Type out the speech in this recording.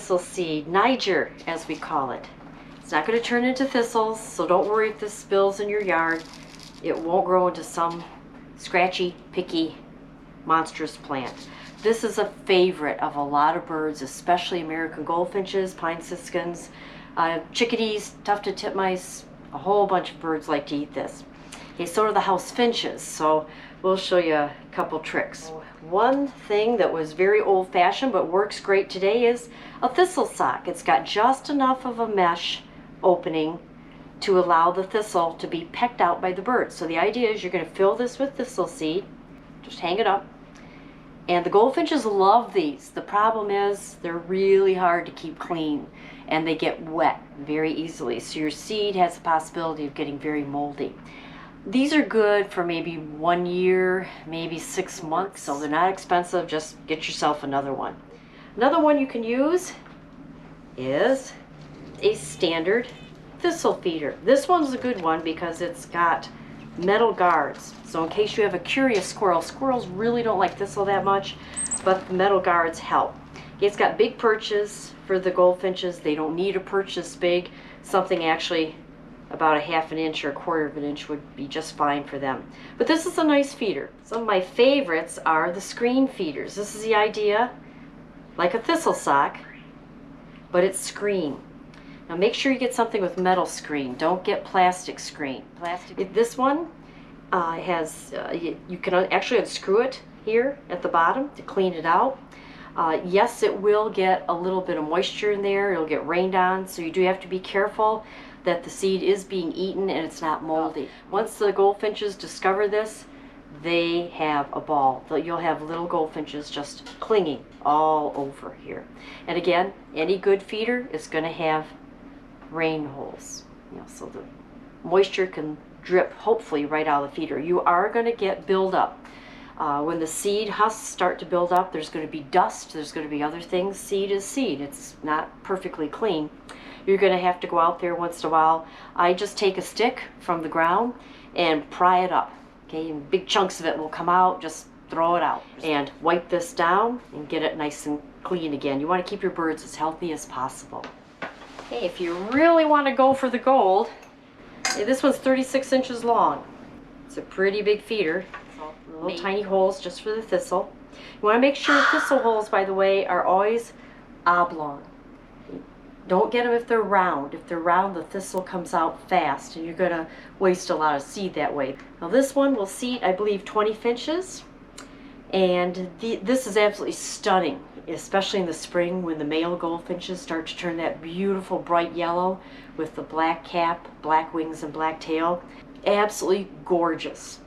thistle seed, Niger as we call it. It's not going to turn into thistles, so don't worry if this spills in your yard. It won't grow into some scratchy, picky, monstrous plant. This is a favorite of a lot of birds, especially American goldfinches, pine siskins, chickadees, tufted titmice. A whole bunch of birds like to eat this. Okay, so do the house finches, so we'll show you a couple tricks. One thing that was very old-fashioned but works great today is a thistle sock. It's got just enough of a mesh opening to allow the thistle to be pecked out by the birds. So the idea is you're going to fill this with thistle seed, just hang it up, and the goldfinches love these. The problem is they're really hard to keep clean and they get wet very easily, so your seed has the possibility of getting very moldy. These are good for maybe 1 year, maybe 6 months, so they're not expensive. Just get yourself another one. Another one you can use is a standard thistle feeder. This one's a good one because it's got metal guards. So in case you have a curious squirrel, squirrels really don't like thistle that much, but the metal guards help. It's got big perches for the goldfinches. They don't need a perch this big. Something actually about a ½ an inch or a ¼ of an inch would be just fine for them. But this is a nice feeder. Some of my favorites are the screen feeders. This is the idea, like a thistle sock, but it's screen. Now make sure you get something with metal screen. Don't get plastic screen. This one has, you can actually unscrew it here at the bottom to clean it out. Yes, it will get a little bit of moisture in there. It'll get rained on, so you do have to be careful that the seed is being eaten and it's not moldy. Once the goldfinches discover this, they have a ball. You'll have little goldfinches just clinging all over here. And again, any good feeder is going to have rain holes, so the moisture can drip hopefully right out of the feeder. You are going to get buildup. When the seed husks start to build up, there's going to be dust, there's going to be other things. Seed is seed. It's not perfectly clean. You're going to have to go out there once in a while. I just take a stick from the ground and pry it up. Okay, and big chunks of it will come out. Just throw it out and wipe this down and get it nice and clean again. You want to keep your birds as healthy as possible. Okay, if you really want to go for the gold, this one's 36 inches long. It's a pretty big feeder. Little tiny holes just for the thistle. You want to make sure thistle holes, by the way, are always oblong. Don't get them if they're round. If they're round, the thistle comes out fast and you're going to waste a lot of seed that way. Now this one will seat, I believe, 20 finches. And this is absolutely stunning, especially in the spring when the male goldfinches start to turn that beautiful bright yellow with the black cap, black wings, and black tail. Absolutely gorgeous.